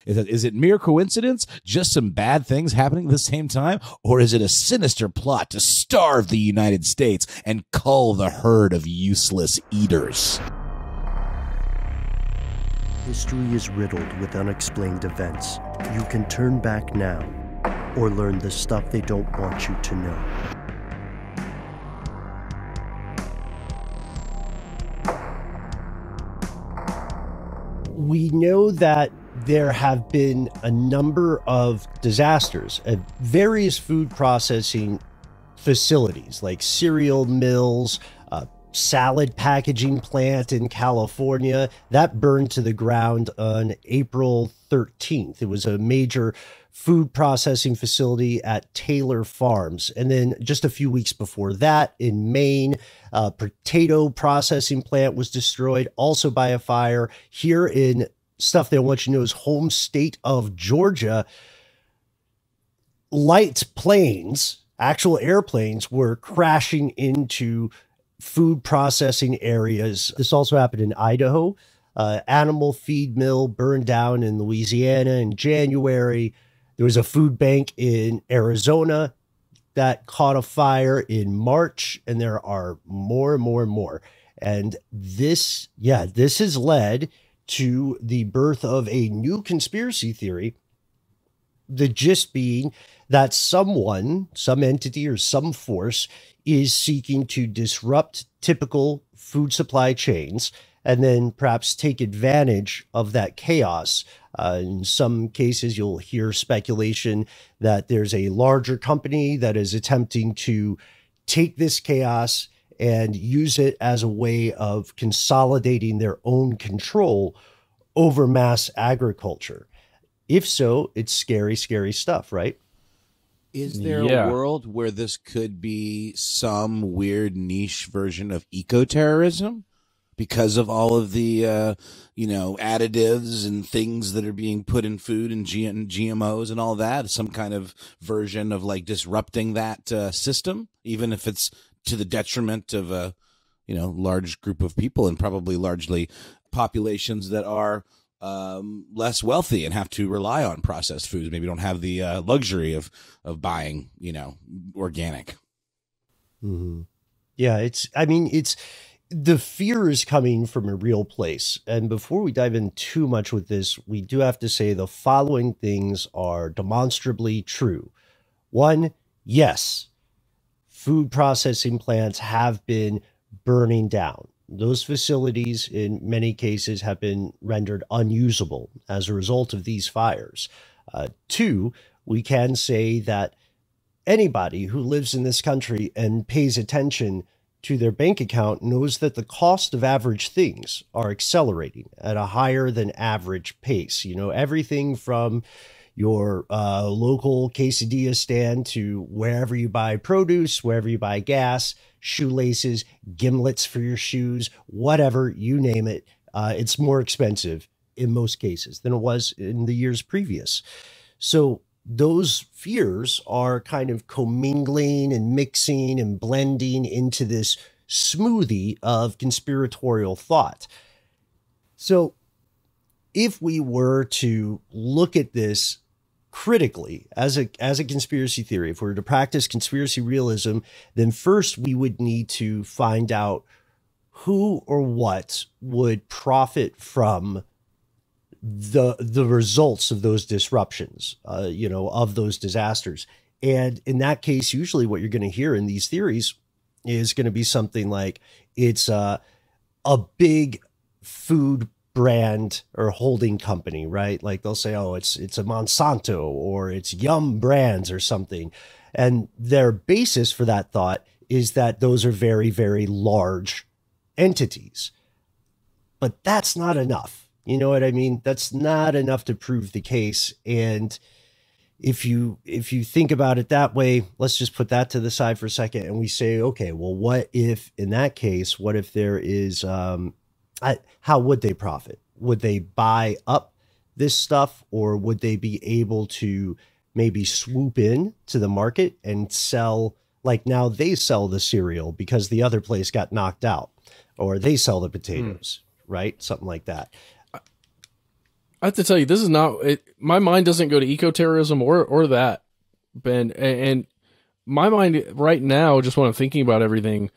Is it mere coincidence? Just some bad things happening at the same time? Or is it a sinister plot to starve the United States and cull the herd of useless eaters? History is riddled with unexplained events. You can turn back now or learn the stuff they don't want you to know. We know that there have been a number of disasters at various food processing facilities like cereal mills, salad packaging plant in California that burned to the ground on April 13th. It was a major food processing facility at Taylor Farms. And then just a few weeks before that in Maine, a potato processing plant was destroyed also by a fire. Here in stuff they want you to know is home state of Georgia, light planes, actual airplanes, were crashing into food processing areas. This also happened in Idaho. Animal feed mill burned down in Louisiana in January. There was a food bank in Arizona that caught a fire in March, and there are more and more and more. And this has led to the birth of a new conspiracy theory. The gist being that someone, some entity or some force is seeking to disrupt typical food supply chains and then perhaps take advantage of that chaos. In some cases, you'll hear speculation that there's a larger company that is attempting to take this chaos and use it as a way of consolidating their own control over mass agriculture. If so, it's scary, scary stuff, right? Is there a world where this could be some weird niche version of eco-terrorism because of all of the, additives and things that are being put in food and GMOs and all that? Some kind of version of like disrupting that system, even if it's to the detriment of a, large group of people and probably largely populations that are less wealthy and have to rely on processed foods, maybe don't have the luxury of buying, organic. Mm-hmm. Yeah, it's the fear is coming from a real place. And before we dive in too much with this, we do have to say the following things are demonstrably true. One, yes, food processing plants have been burning down. Those facilities, in many cases, have been rendered unusable as a result of these fires. Two, we can say that anybody who lives in this country and pays attention to their bank account knows that the cost of average things are accelerating at a higher than average pace. Everything from your local quesadilla stand to wherever you buy produce, wherever you buy gas, shoelaces, gimlets for your shoes, whatever, you name it. It's more expensive in most cases than it was in the years previous. So those fears are kind of commingling and mixing and blending into this smoothie of conspiratorial thought. So if we were to look at this critically as a conspiracy theory, if we were to practice conspiracy realism, then first we would need to find out who or what would profit from the results of those disruptions, of those disasters. And in that case, usually what you're going to hear in these theories is going to be something like it's a big food brand or holding company, right? Like they'll say, oh, it's a Monsanto or it's Yum Brands or something. And their basis for that thought is that those are very, very large entities. But that's not enough. You know what I mean? That's not enough to prove the case. And if you think about it that way, let's just put that to the side for a second and we say, okay, well, what if in that case, what if there is, how would they profit? Would they buy up this stuff, or would they be able to maybe swoop in to the market and sell, like now they sell the cereal because the other place got knocked out, or they sell the potatoes, right? Something like that. have to tell you, this is not, my mind doesn't go to eco-terrorism or that, Ben. And my mind right now, just when I'm thinking about everything,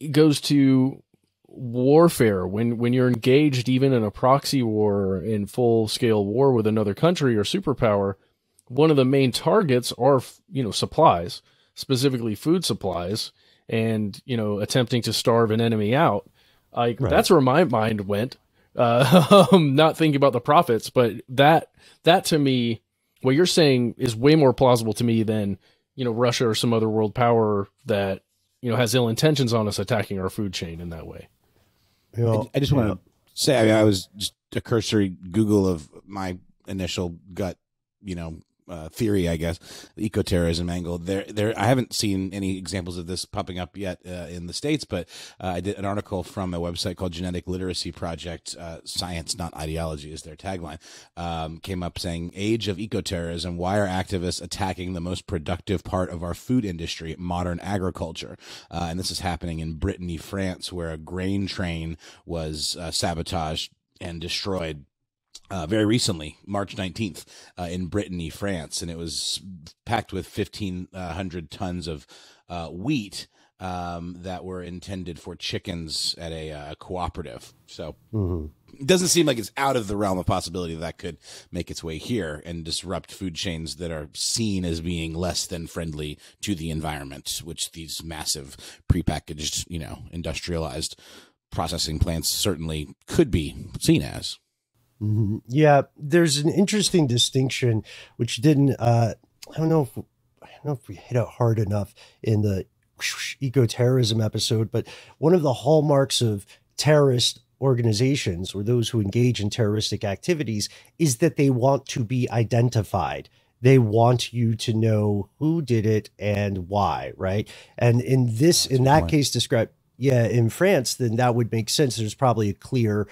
it goes to warfare. When you're engaged even in a proxy war, in full-scale war with another country or superpower, one of the main targets are, supplies, specifically food supplies, and, attempting to starve an enemy out. Right. That's where my mind went. Not thinking about the profits, but that to me, what you're saying is way more plausible to me than, Russia or some other world power that, has ill intentions on us attacking our food chain in that way. I just want to say, I was just a cursory Google of my initial gut, theory, I guess, the eco-terrorism angle. I haven't seen any examples of this popping up yet in the States, but I did an article from a website called Genetic Literacy Project. Science, not ideology is their tagline. Came up saying, age of eco-terrorism, why are activists attacking the most productive part of our food industry, modern agriculture? And this is happening in Brittany, France, where a grain train was sabotaged and destroyed very recently, March 19th, in Brittany, France, and it was packed with 1,500 tons of wheat that were intended for chickens at a cooperative. So it doesn't seem like it's out of the realm of possibility that could make its way here and disrupt food chains that are seen as being less than friendly to the environment, which these massive prepackaged, industrialized processing plants certainly could be seen as. Yeah, there's an interesting distinction, which didn't. I don't know if we hit it hard enough in the eco-terrorism episode, but one of the hallmarks of terrorist organizations or those who engage in terroristic activities is that they want to be identified. They want you to know who did it and why, right? And in that case described, in France, then that would make sense. There's probably a clear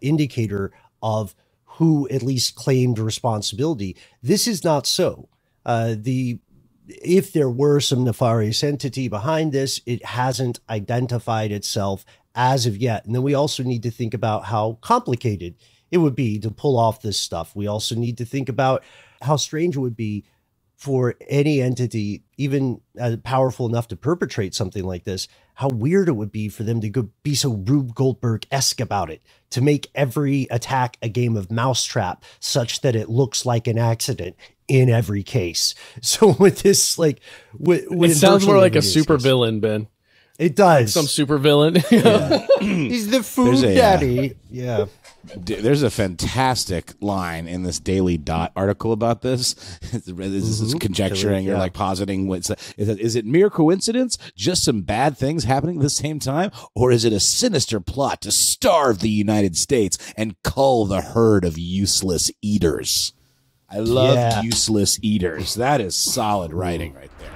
indicator of who at least claimed responsibility. This is not so. If there were some nefarious entity behind this, it hasn't identified itself as of yet. And then we also need to think about how complicated it would be to pull off this stuff. We also need to think about how strange it would be for any entity, even powerful enough to perpetrate something like this, how weird it would be for them to be so Rube Goldberg-esque about it, to make every attack a game of mousetrap such that it looks like an accident in every case. So with this, it sounds more like a super villain, Ben. It does. Like some super villain. Yeah. He's the food daddy. Yeah. There's a fantastic line in this Daily Dot article about this. This is conjecturing or positing is it mere coincidence? Just some bad things happening at the same time? Or is it a sinister plot to starve the United States and cull the herd of useless eaters? I love useless eaters. That is solid writing right there.